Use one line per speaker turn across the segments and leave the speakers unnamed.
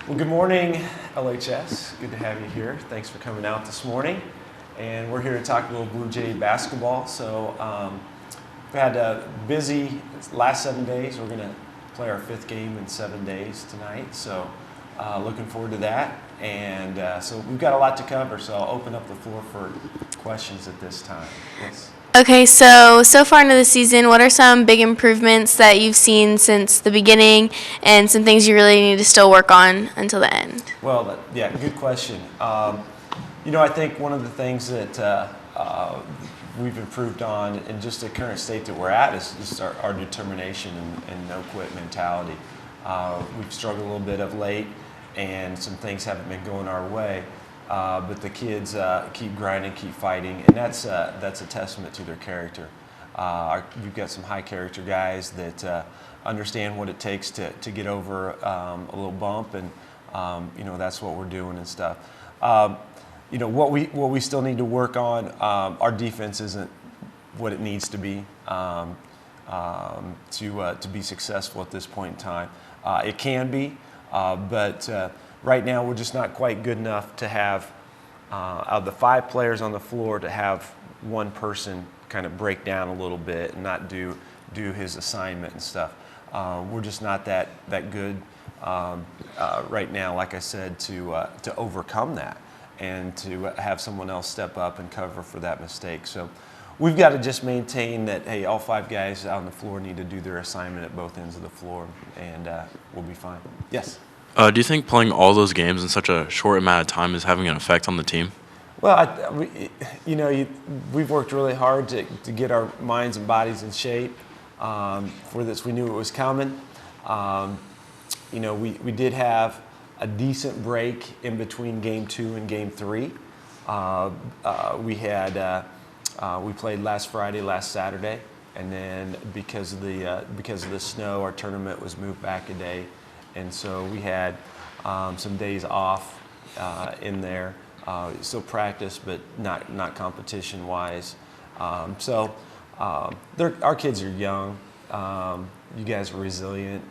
Well, good morning, LHS. Good to have you here. Thanks for coming out this morning. And we're here to talk a little Blue Jay basketball. So we've had a busy last 7 days. We're going to play our 5th game in 7 days tonight. So looking forward to that. And so we've got a lot to cover. So I'll open up the floor for questions at this time. Yes.
Okay, so far into the season, what are some big improvements that you've seen since the beginning and some things you really need to still work on until the end?
Well, yeah, good question. I think one of the things that we've improved on in just the current state that we're at is just our determination and no-quit mentality. We've struggled a little bit of late, and some things haven't been going our way. But the kids keep grinding, keep fighting, and that's a testament to their character. We've got some high character guys that understand what it takes to get over a little bump, and that's what we're doing and stuff. What we still need to work on. Our defense isn't what it needs to be to be successful at this point in time. It can be, but right now we're just not quite good enough to have, out of the 5 players on the floor, to have one person kind of break down a little bit and not do his assignment and stuff. We're just not that good right now, like I said, to overcome that and to have someone else step up and cover for that mistake. So we've got to just maintain that, hey, all 5 guys out on the floor need to do their assignment at both ends of the floor, and we'll be fine. Yes?
Do you think playing all those games in such a short amount of time is having an effect on the team?
Well, we've worked really hard to get our minds and bodies in shape for this. We knew it was coming. We did have a decent break in between Game 2 and Game 3. We played last Friday, last Saturday, and then because of the snow, our tournament was moved back a day. And so we had some days off in there. Still practice, but not competition-wise. Our kids are young. You guys are resilient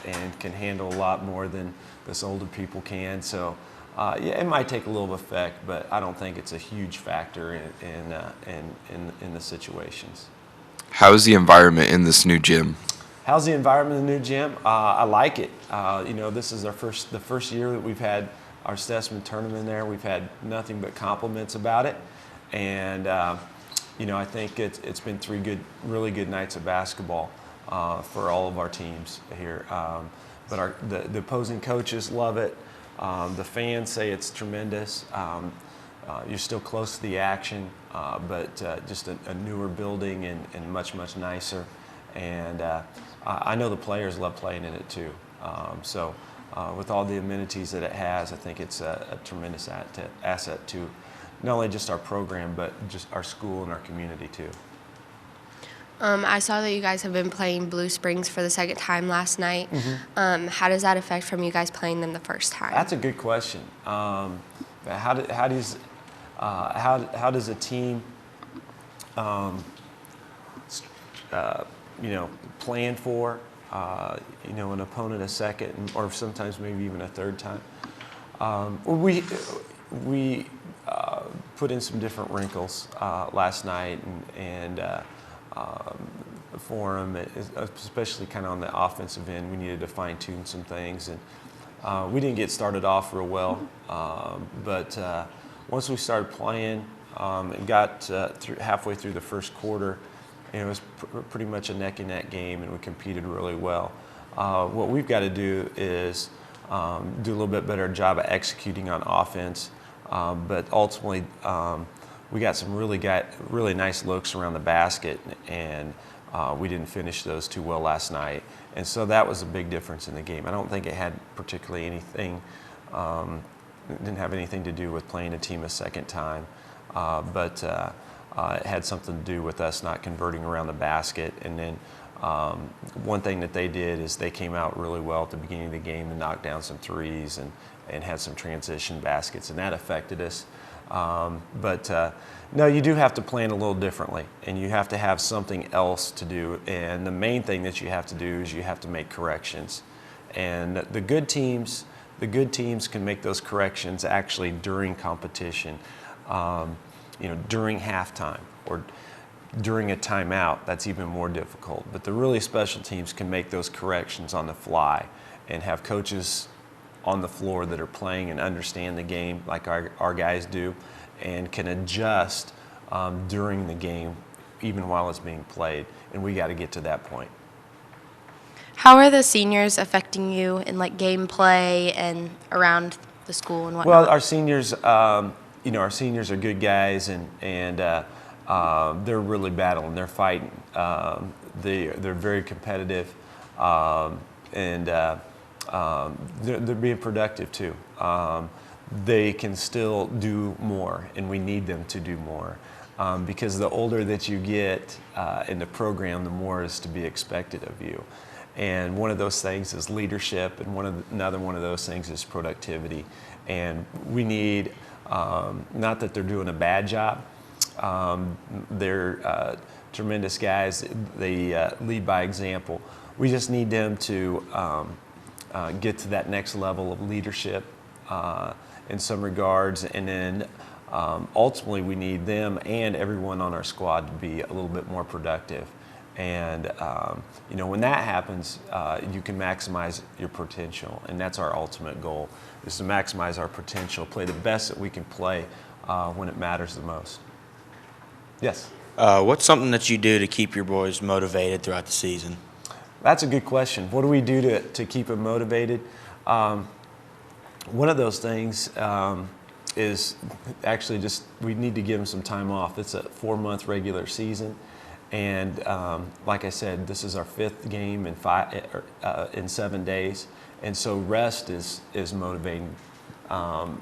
and can handle a lot more than us older people can. So it might take a little effect, but I don't think it's a huge factor in the situations.
How's the environment in this new gym?
How's the environment in the new gym? I like it. This is the first year that we've had our Stessman tournament there. We've had nothing but compliments about it, and I think it's been 3 really good nights of basketball for all of our teams here. But the opposing coaches love it. The fans say it's tremendous. You're still close to the action, but just a newer building and much nicer. And I know the players love playing in it too. With all the amenities that it has, I think it's a tremendous asset to not only just our program, but just our school and our community too.
I saw that you guys have been playing Blue Springs for the 2nd time last night.
Mm-hmm.
How does that affect from you guys playing them the first time?
That's a good question. How does a team plan for an opponent a second or sometimes maybe even a 3rd time? We put in some different wrinkles last night and for them, especially kind of on the offensive end. We needed to fine-tune some things, and we didn't get started off real well. But once we started playing and got halfway through the first quarter, it was pretty much a neck-and-neck game, and we competed really well. What we've got to do is do a little bit better job of executing on offense, but ultimately we got some really nice looks around the basket, and we didn't finish those too well last night. And so that was a big difference in the game. I don't think it had particularly anything, it didn't have anything to do with playing a team a 2nd time, but it had something to do with us not converting around the basket. And then one thing that they did is they came out really well at the beginning of the game and knocked down some threes and had some transition baskets, and that affected us. No, you do have to plan a little differently, and you have to have something else to do. And the main thing that you have to do is you have to make corrections. And the good teams The good teams can make those corrections actually during competition, during halftime or during a timeout. That's even more difficult. But the really special teams can make those corrections on the fly and have coaches on the floor that are playing and understand the game like our guys do, and can adjust during the game even while it's being played. And we got to get to that point.
How are the seniors affecting you in like gameplay and around the school and whatnot?
Well, our seniors, our seniors are good guys, and they're really battling. They're fighting. They're very competitive, and they're being productive too. They can still do more, and we need them to do more. Because the older that you get in the program, the more is to be expected of you. And one of those things is leadership, and another one of those things is productivity. And we need, not that they're doing a bad job, they're tremendous guys. They lead by example. We just need them to get to that next level of leadership in some regards, and then ultimately we need them and everyone on our squad to be a little bit more productive. And when that happens, you can maximize your potential, and that's our ultimate goal, is to maximize our potential, play the best that we can play when it matters the most. Yes?
What's something that you do to keep your boys motivated throughout the season?
That's a good question. What do we do to keep them motivated? One of those things is actually just we need to give them some time off. It's a 4-month regular season. And like I said, this is our 5th game in 7 days, and so rest is motivating.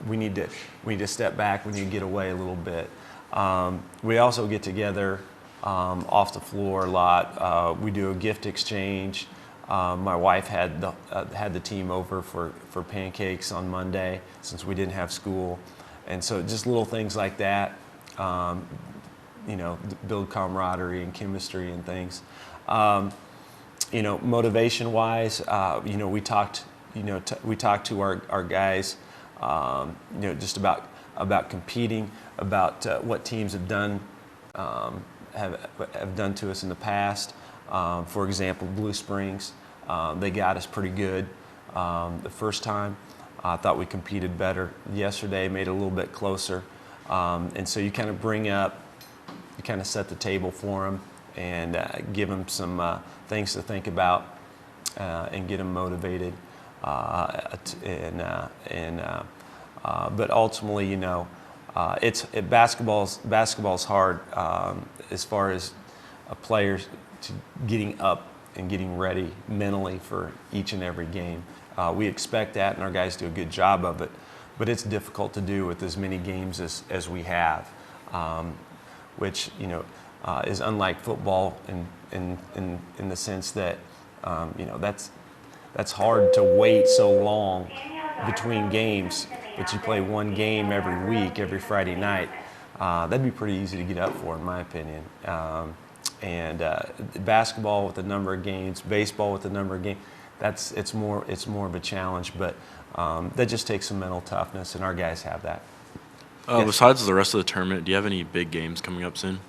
We need to step back. We need to get away a little bit. We also get together off the floor a lot. We do a gift exchange. My wife had the team over for pancakes on Monday since we didn't have school, and so just little things like that. Build camaraderie and chemistry and things. Motivation-wise, we talked to our guys, just about competing, about what teams have done have done to us in the past. For example, Blue Springs, they got us pretty good the first time. I thought we competed better yesterday, made it a little bit closer, and so you kind of set the table for them and give them some things to think about and get them motivated. But ultimately, basketball's hard as far as players getting up and getting ready mentally for each and every game. We expect that, and our guys do a good job of it. But it's difficult to do with as many games as we have. Which is unlike football in the sense that that's hard to wait so long between games, but you play one game every week, every Friday night. That'd be pretty easy to get up for, in my opinion. And basketball with a number of games, baseball with a number of games, it's more of a challenge, but that just takes some mental toughness, and our guys have that. Yes.
Besides the rest of the tournament, do you have any big games coming up soon?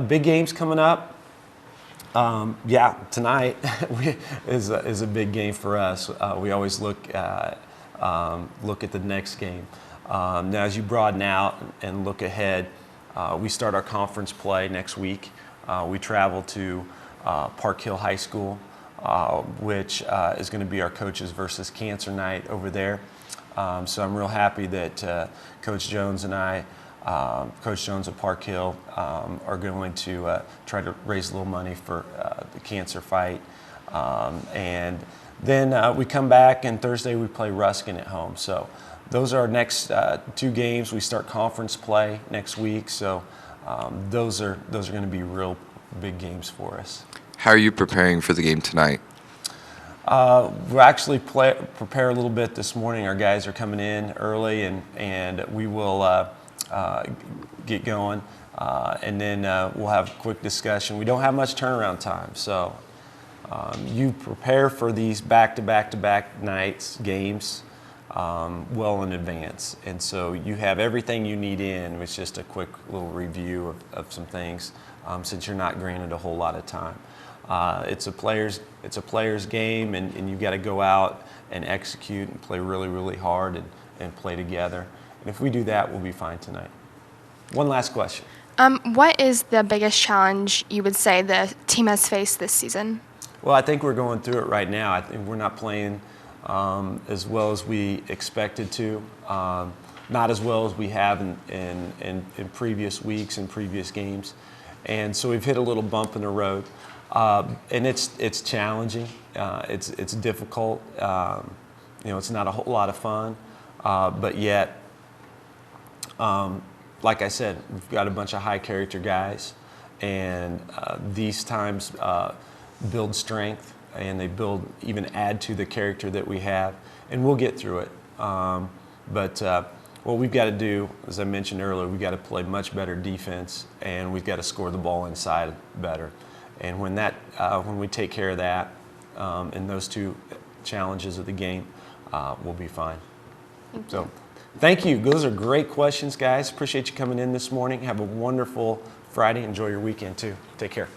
Big games coming up. Tonight is a big game for us. We always look at the next game. Now, as you broaden out and look ahead, we start our conference play next week. We travel to Park Hill High School, which is going to be our coaches versus cancer night over there. So I'm real happy that Coach Jones and I, Coach Jones at Park Hill, are going to try to raise a little money for the cancer fight. And then we come back, and Thursday we play Ruskin at home. So those are our next 2 games. We start conference play next week. So those are going to be real big games for us.
How are you preparing for the game tonight?
We'll actually prepare a little bit this morning. Our guys are coming in early, and we will get going, and then we'll have a quick discussion. We don't have much turnaround time, so you prepare for these back-to-back-to-back nights, games, well in advance. And so you have everything you need in. It's just a quick little review of some things since you're not granted a whole lot of time. It's a player's game, and you've got to go out and execute and play really, really hard and play together. And if we do that, we'll be fine tonight. One last question.
What is the biggest challenge you would say the team has faced this season?
Well, I think we're going through it right now. I think we're not playing as well as we expected to, not as well as we have in previous weeks and previous games. And so we've hit a little bump in the road. And it's challenging. It's difficult. It's not a whole lot of fun. But yet, like I said, we've got a bunch of high character guys, and these times build strength, and they even add to the character that we have, and we'll get through it. But what we've got to do, as I mentioned earlier, we've got to play much better defense, and we've got to score the ball inside better. And when we take care of that, in those two challenges of the game, we'll be fine. So, thank you. Those are great questions, guys. Appreciate you coming in this morning. Have a wonderful Friday. Enjoy your weekend, too. Take care.